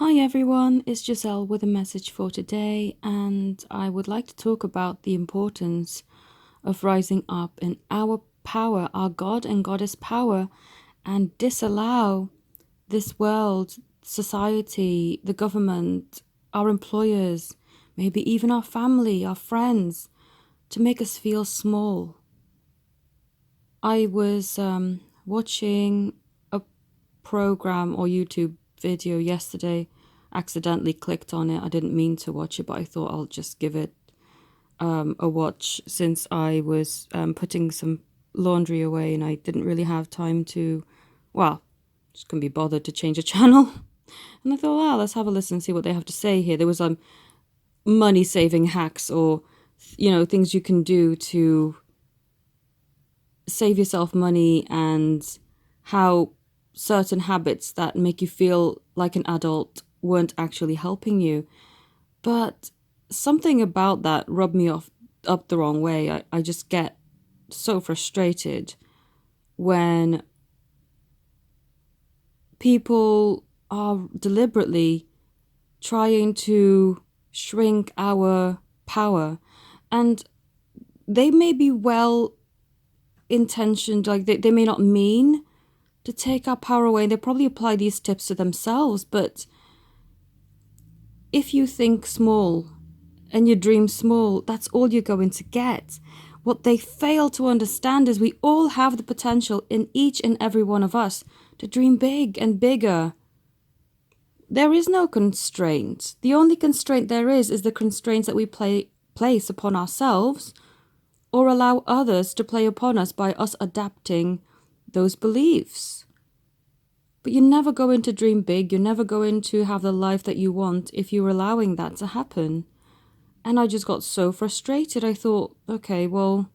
Hi everyone, it's Giselle with a message for today, and I would like to talk about the importance of rising up in our power, our God and Goddess power, and disallow this world, society, the government, our employers, maybe even our family, our friends, to make us feel small. I was watching a program or YouTube video yesterday, accidentally clicked on it. I didn't mean to watch it, but I thought I'll just give it a watch since I was putting some laundry away and I didn't really have time to, well, just couldn't be bothered to change a channel. And I thought, well, let's have a listen and see what they have to say here. There was money saving hacks or, things you can do to save yourself money and how certain habits that make you feel like an adult weren't actually helping you. But something about that rubbed me off up the wrong way. I just get so frustrated when people are deliberately trying to shrink our power. And they may be well intentioned, like they may not mean to take our power away. They probably apply these tips to themselves, but if you think small and you dream small, that's all you're going to get. What they fail to understand is we all have the potential in each and every one of us to dream big and bigger. There is no constraint. The only constraint there is the constraints that we place upon ourselves or allow others to play upon us by us adapting those beliefs. But you're never going to dream big. You're never going to have the life that you want if you're allowing that to happen. And I just got so frustrated. I thought, okay, well,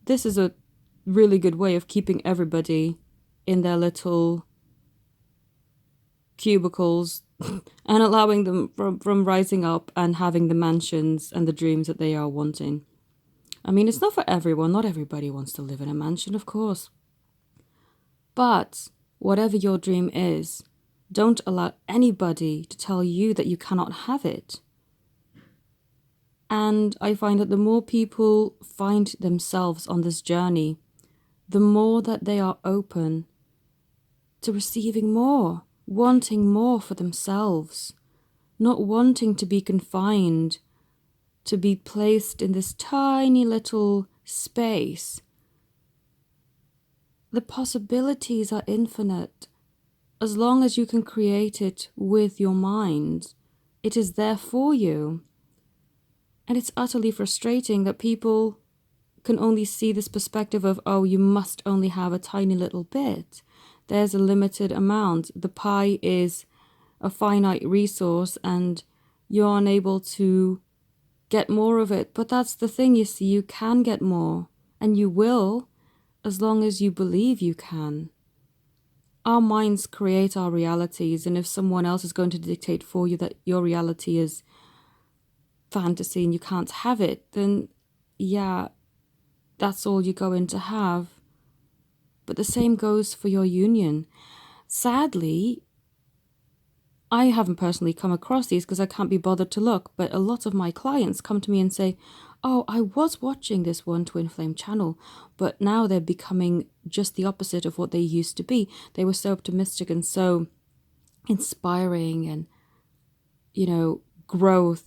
this is a really good way of keeping everybody in their little cubicles and allowing them from rising up and having the mansions and the dreams that they are wanting. I mean, it's not for everyone. Not everybody wants to live in a mansion, of course. But whatever your dream is, don't allow anybody to tell you that you cannot have it. And I find that the more people find themselves on this journey, the more that they are open to receiving more, wanting more for themselves, not wanting to be confined, to be placed in this tiny little space. The possibilities are infinite. As long as you can create it with your mind, it is there for you. And it's utterly frustrating that people can only see this perspective of, oh, you must only have a tiny little bit. There's a limited amount. The pie is a finite resource and you're unable to get more of it. But that's the thing, you see, you can get more and you will, as long as you believe you can. Our minds create our realities, and if someone else is going to dictate for you that your reality is fantasy and you can't have it, then yeah, that's all you're going to have. But the same goes for your union. Sadly, I haven't personally come across these because I can't be bothered to look, but a lot of my clients come to me and say, oh, I was watching this one Twin Flame channel, but now they're becoming just the opposite of what they used to be. They were so optimistic and so inspiring and, growth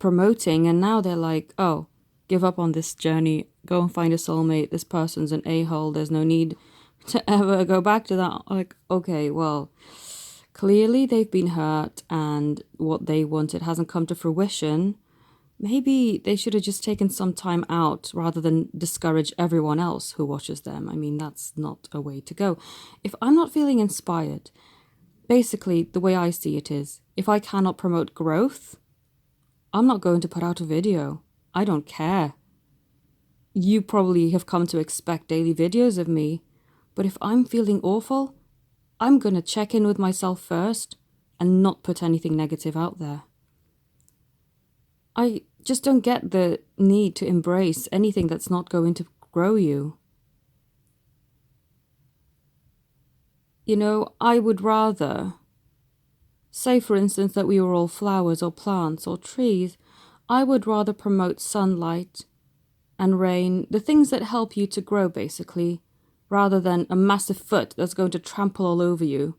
promoting, and now they're like, oh, give up on this journey, go and find a soulmate, this person's an a-hole, there's no need to ever go back to that. Like, okay, well, clearly they've been hurt and what they wanted hasn't come to fruition. Maybe they should have just taken some time out rather than discourage everyone else who watches them. I mean, that's not a way to go. If I'm not feeling inspired, basically the way I see it is, if I cannot promote growth, I'm not going to put out a video. I don't care. You probably have come to expect daily videos of me, but if I'm feeling awful, I'm going to check in with myself first and not put anything negative out there. I just don't get the need to embrace anything that's not going to grow you. I would rather Say, for instance, that we were all flowers or plants or trees, I would rather promote sunlight and rain, the things that help you to grow, basically, rather than a massive foot that's going to trample all over you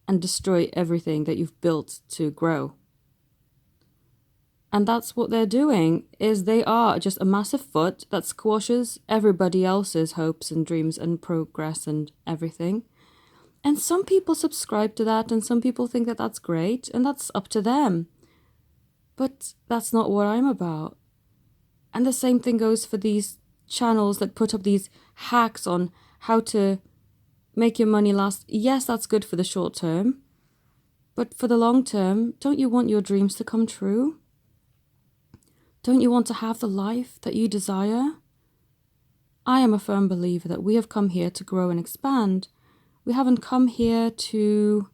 and destroy everything that you've built to grow. And that's what they're doing, is they are just a massive foot that squashes everybody else's hopes and dreams and progress and everything. And some people subscribe to that, and some people think that that's great, and that's up to them. But that's not what I'm about. And the same thing goes for these channels that put up these hacks on how to make your money last. Yes, that's good for the short term. But for the long term, don't you want your dreams to come true? Don't you want to have the life that you desire? I am a firm believer that we have come here to grow and expand. We haven't come here to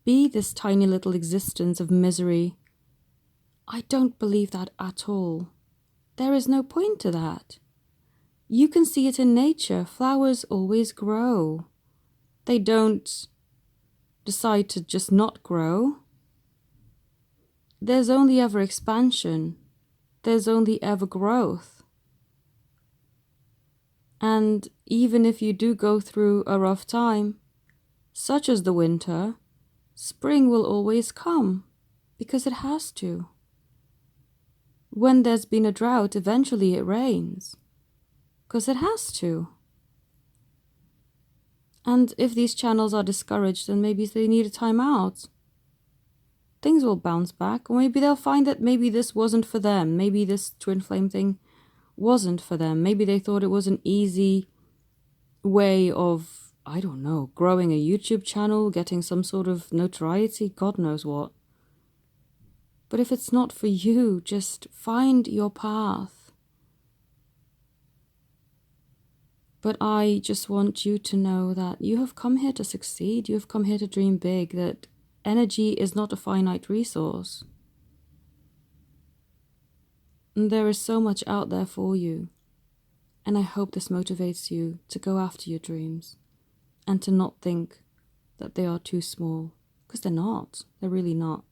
be this tiny little existence of misery. I don't believe that at all. There is no point to that. You can see it in nature. Flowers always grow. They don't decide to just not grow. There's only ever expansion. There's only ever growth. And even if you do go through a rough time, such as the winter, spring will always come, because it has to. When there's been a drought, eventually it rains, because it has to. And if these channels are discouraged, then maybe they need a time out. Things will bounce back, or maybe they'll find that maybe this wasn't for them. Maybe this twin flame thing wasn't for them. Maybe they thought it was an easy way of, I don't know, growing a YouTube channel, getting some sort of notoriety, God knows what. But if it's not for you, just find your path. But I just want you to know that you have come here to succeed. You have come here to dream big, that energy is not a finite resource. And there is so much out there for you. And I hope this motivates you to go after your dreams and to not think that they are too small, because they're not. They're really not.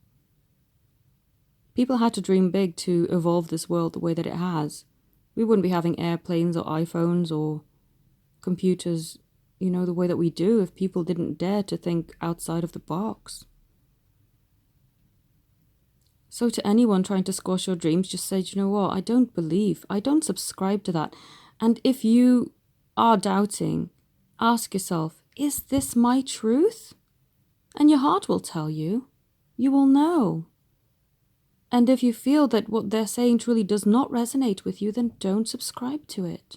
People had to dream big to evolve this world the way that it has. We wouldn't be having airplanes or iPhones or computers, the way that we do if people didn't dare to think outside of the box. So to anyone trying to squash your dreams, just say, you know what, I don't subscribe to that. And if you are doubting, ask yourself, is this my truth? And your heart will tell you. You will know. And if you feel that what they're saying truly does not resonate with you, then don't subscribe to it.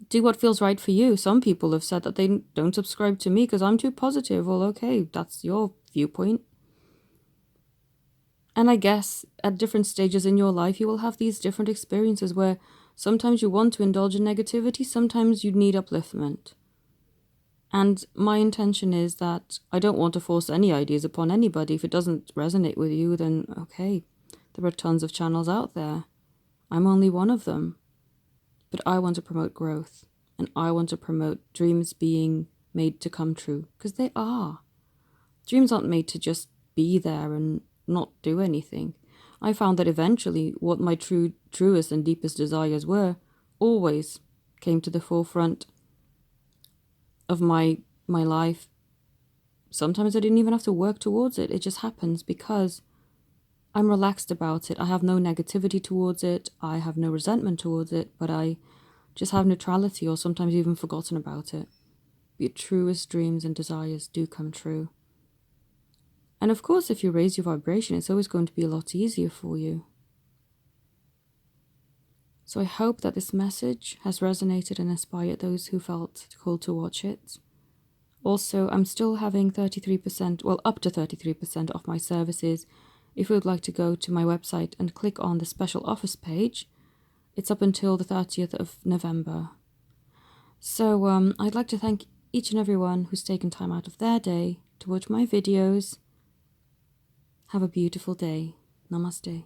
Do what feels right for you. Some people have said that they don't subscribe to me because I'm too positive. Well, okay, that's your viewpoint. And I guess at different stages in your life, you will have these different experiences where sometimes you want to indulge in negativity, sometimes you need upliftment. And my intention is that I don't want to force any ideas upon anybody. If it doesn't resonate with you, then okay, there are tons of channels out there. I'm only one of them. But I want to promote growth, and I want to promote dreams being made to come true, because they are. Dreams aren't made to just be there and not do anything. I found that eventually what my truest and deepest desires were always came to the forefront of my life. Sometimes I didn't even have to work towards it. It just happens because I'm relaxed about it. I have no negativity towards it. I have no resentment towards it, but I just have neutrality, or sometimes even forgotten about it. Your truest dreams and desires do come true. And of course, if you raise your vibration, it's always going to be a lot easier for you. So I hope that this message has resonated and inspired those who felt called to watch it. Also, I'm still having 33%, well, up to 33% off my services. If you would like to go to my website and click on the special offers page, it's up until the 30th of November. So I'd like to thank each and everyone who's taken time out of their day to watch my videos. Have a beautiful day. Namaste.